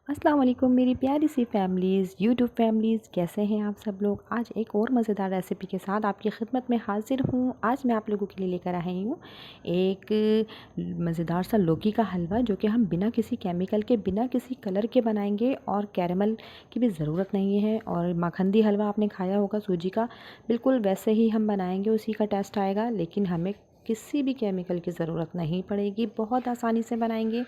अस्सलाम वालेकुम मेरी प्यारी सी फैमिलीज़ यूट्यूब फैमिलीज़, कैसे हैं आप सब लोग। आज एक और मज़ेदार रेसिपी के साथ आपकी खिदमत में हाज़िर हूँ। आज मैं आप लोगों के लिए लेकर आई हूँ एक मज़ेदार सा लौकी का हलवा, जो कि हम बिना किसी केमिकल के, बिना किसी कलर के बनाएंगे और कैरेमल की भी ज़रूरत नहीं है। और मखंडी हलवा आपने खाया होगा सूजी का, बिल्कुल वैसे ही हम बनाएंगे, उसी का टेस्ट आएगा, लेकिन हमें किसी भी केमिकल की ज़रूरत नहीं पड़ेगी, बहुत आसानी से बनाएंगे।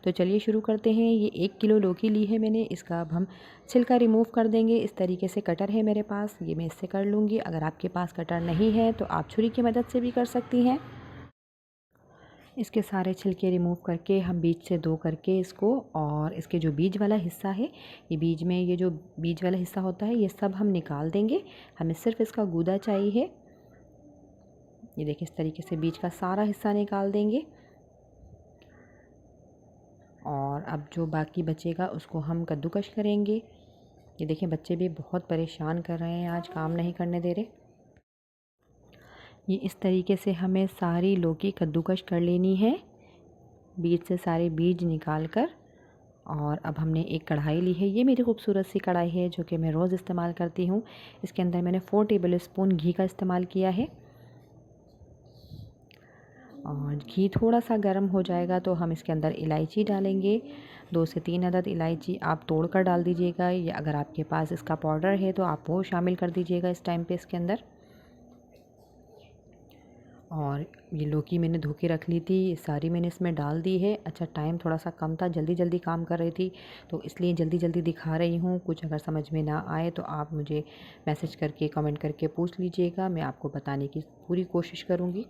तो चलिए शुरू करते हैं। ये 1 किलो लौकी ली है मैंने, इसका अब हम छिलका रिमूव कर देंगे। इस तरीके से कटर है मेरे पास, ये मैं इससे कर लूँगी। अगर आपके पास कटर नहीं है तो आप छुरी की मदद से भी कर सकती हैं। इसके सारे छिलके रिमूव करके हम बीज से दो करके इसको, और इसके जो बीज वाला हिस्सा है, ये बीज में ये जो बीज वाला हिस्सा होता है, ये सब हम निकाल देंगे। हमें सिर्फ इसका गूदा चाहिए। ये देखिए, इस तरीके से बीज का सारा हिस्सा निकाल देंगे। और अब जो बाकी बचेगा उसको हम कद्दूकश करेंगे। ये देखिए, बच्चे भी बहुत परेशान कर रहे हैं, आज काम नहीं करने दे रहे। ये इस तरीके से हमें सारी लौकी कद्दूकश कर लेनी है, बीज से सारे बीज निकाल कर। और अब हमने एक कढ़ाई ली है, ये मेरी खूबसूरत सी कढ़ाई है जो कि मैं रोज़ इस्तेमाल करती हूँ। इसके अंदर मैंने 4 टेबल स्पून घी का इस्तेमाल किया है। और घी थोड़ा सा गर्म हो जाएगा तो हम इसके अंदर इलायची डालेंगे। 2 से 3 अदद इलायची आप तोड़ कर डाल दीजिएगा, या अगर आपके पास इसका पाउडर है तो आप वो शामिल कर दीजिएगा इस टाइम पे इसके अंदर। और ये लौकी मैंने धो के रख ली थी, ये सारी मैंने इसमें डाल दी है। अच्छा, टाइम थोड़ा सा कम था, जल्दी जल्दी काम कर रही थी, तो इसलिए जल्दी जल्दी दिखा रही हूँ। कुछ अगर समझ में ना आए तो आप मुझे मैसेज करके, कमेंट करके पूछ लीजिएगा, मैं आपको बताने की पूरी कोशिश करूँगी।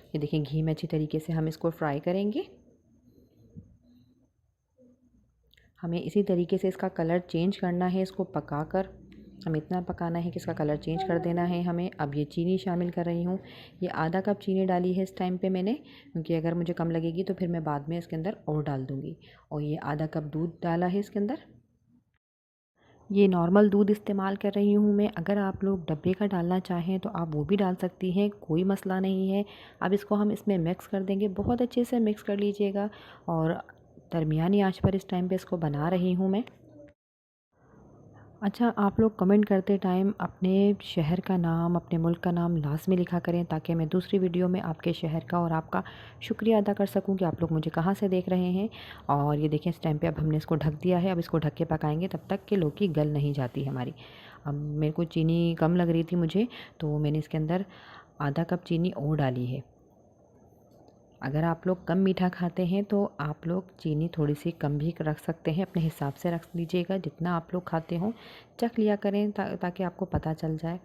ये देखिए, घी में अच्छी तरीके से हम इसको फ्राई करेंगे। हमें इसी तरीके से इसका कलर चेंज करना है, इसको पकाकर हमें इतना पकाना है कि इसका कलर चेंज कर देना है हमें। अब ये चीनी शामिल कर रही हूँ, ये आधा कप चीनी डाली है इस टाइम पे मैंने, क्योंकि अगर मुझे कम लगेगी तो फिर मैं बाद में इसके अंदर और डाल दूँगी। और ये आधा कप दूध डाला है इसके अंदर। ये नॉर्मल दूध इस्तेमाल कर रही हूँ मैं, अगर आप लोग डब्बे का डालना चाहें तो आप वो भी डाल सकती हैं, कोई मसला नहीं है। अब इसको हम इसमें मिक्स कर देंगे, बहुत अच्छे से मिक्स कर लीजिएगा। और दरमियानी आंच पर इस टाइम पे इसको बना रही हूँ मैं। अच्छा, आप लोग कमेंट करते टाइम अपने शहर का नाम, अपने मुल्क का नाम लाज़मी लिखा करें, ताकि मैं दूसरी वीडियो में आपके शहर का और आपका शुक्रिया अदा कर सकूं कि आप लोग मुझे कहाँ से देख रहे हैं। और ये देखें, इस टाइम पे अब हमने इसको ढक दिया है। अब इसको ढक के पकाएंगे तब तक कि लौकी गल नहीं जाती हमारी। अब मेरे को चीनी कम लग रही थी मुझे, तो मैंने इसके अंदर आधा कप चीनी और डाली है। अगर आप लोग कम मीठा खाते हैं तो आप लोग चीनी थोड़ी सी कम भी रख सकते हैं, अपने हिसाब से रख लीजिएगा, जितना आप लोग खाते हो चख लिया करें, ताकि आपको पता चल जाए।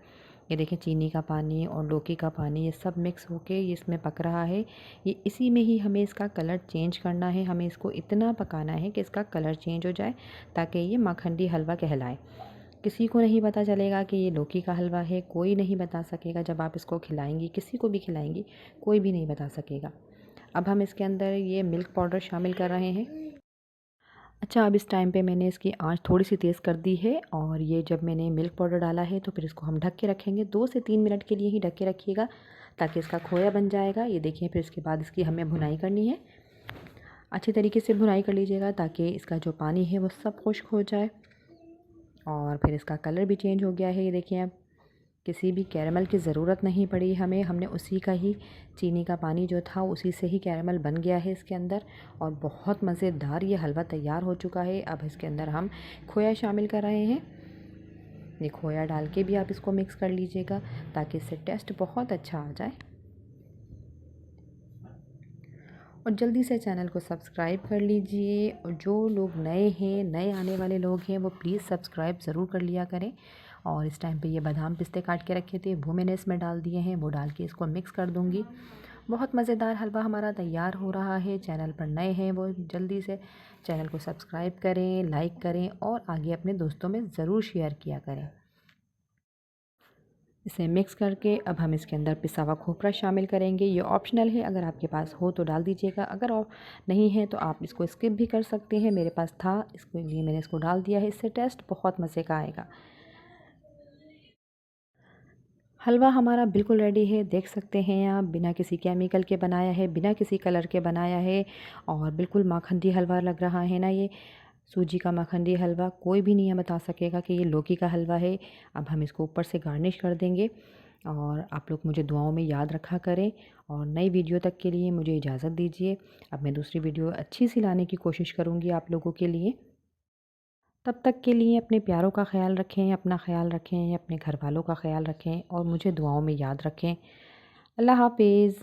ये देखें, चीनी का पानी और लौकी का पानी ये सब मिक्स होके ये इसमें पक रहा है। ये इसी में ही हमें इसका कलर चेंज करना है, हमें इसको इतना पकाना है कि इसका कलर चेंज हो जाए, ताकि ये मखंडी हलवा कहलाए। किसी को नहीं पता चलेगा कि ये लौकी का हलवा है, कोई नहीं बता सकेगा। जब आप इसको खिलाएंगी, किसी को भी खिलाएंगी, कोई भी नहीं बता सकेगा। अब हम इसके अंदर ये मिल्क पाउडर शामिल कर रहे हैं। अच्छा, अब इस टाइम पे मैंने इसकी आंच थोड़ी सी तेज़ कर दी है, और ये जब मैंने मिल्क पाउडर डाला है तो फिर इसको हम ढक के रखेंगे। 2 से 3 मिनट के लिए ही ढक के रखिएगा, ताकि इसका खोया बन जाएगा। ये देखिए, फिर इसके बाद इसकी हमें भुनाई करनी है। अच्छी तरीके से भुनाई कर लीजिएगा, ताकि इसका जो पानी है वो सब खुश्क हो जाए। और फिर इसका कलर भी चेंज हो गया है, ये देखिए। अब किसी भी कैरेमल की ज़रूरत नहीं पड़ी हमें, हमने उसी का ही, चीनी का पानी जो था उसी से ही कैरेमल बन गया है इसके अंदर। और बहुत मज़ेदार ये हलवा तैयार हो चुका है। अब इसके अंदर हम खोया शामिल कर रहे हैं। ये खोया डाल के भी आप इसको मिक्स कर लीजिएगा, ताकि इससे टेस्ट बहुत अच्छा आ जाए। और जल्दी से चैनल को सब्सक्राइब कर लीजिए, और जो लोग नए हैं, नए आने वाले लोग हैं, वो प्लीज़ सब्सक्राइब ज़रूर कर लिया करें। और इस टाइम पे ये बादाम पिस्ते काट के रखे थे, वो मैंने इसमें डाल दिए हैं, वो डाल के इसको मिक्स कर दूँगी। बहुत मज़ेदार हलवा हमारा तैयार हो रहा है। चैनल पर नए हैं वो जल्दी से चैनल को सब्सक्राइब करें, लाइक करें, और आगे अपने दोस्तों में ज़रूर शेयर किया करें। इसे मिक्स करके अब हम इसके अंदर पिसा हुआ खोपरा शामिल करेंगे। ये ऑप्शनल है, अगर आपके पास हो तो डाल दीजिएगा, अगर और नहीं है तो आप इसको स्किप भी कर सकते हैं। मेरे पास था, इसके लिए मैंने इसको डाल दिया है। इससे टेस्ट बहुत मज़े का आएगा। हलवा हमारा बिल्कुल रेडी है, देख सकते हैं आप, बिना किसी केमिकल के बनाया है, बिना किसी कलर के बनाया है, और बिल्कुल माखनदी हलवा लग रहा है ना ये। सूजी का मखनी हलवा कोई भी नहीं बता सकेगा कि ये लौकी का हलवा है। अब हम इसको ऊपर से गार्निश कर देंगे और आप लोग मुझे दुआओं में याद रखा करें। और नई वीडियो तक के लिए मुझे इजाज़त दीजिए। अब मैं दूसरी वीडियो अच्छी सी लाने की कोशिश करूँगी आप लोगों के लिए। तब तक के लिए अपने प्यारों का ख्याल रखें, अपना ख्याल रखें, अपने घर वालों का ख्याल रखें और मुझे दुआओं में याद रखें। अल्लाह हाफ़िज़।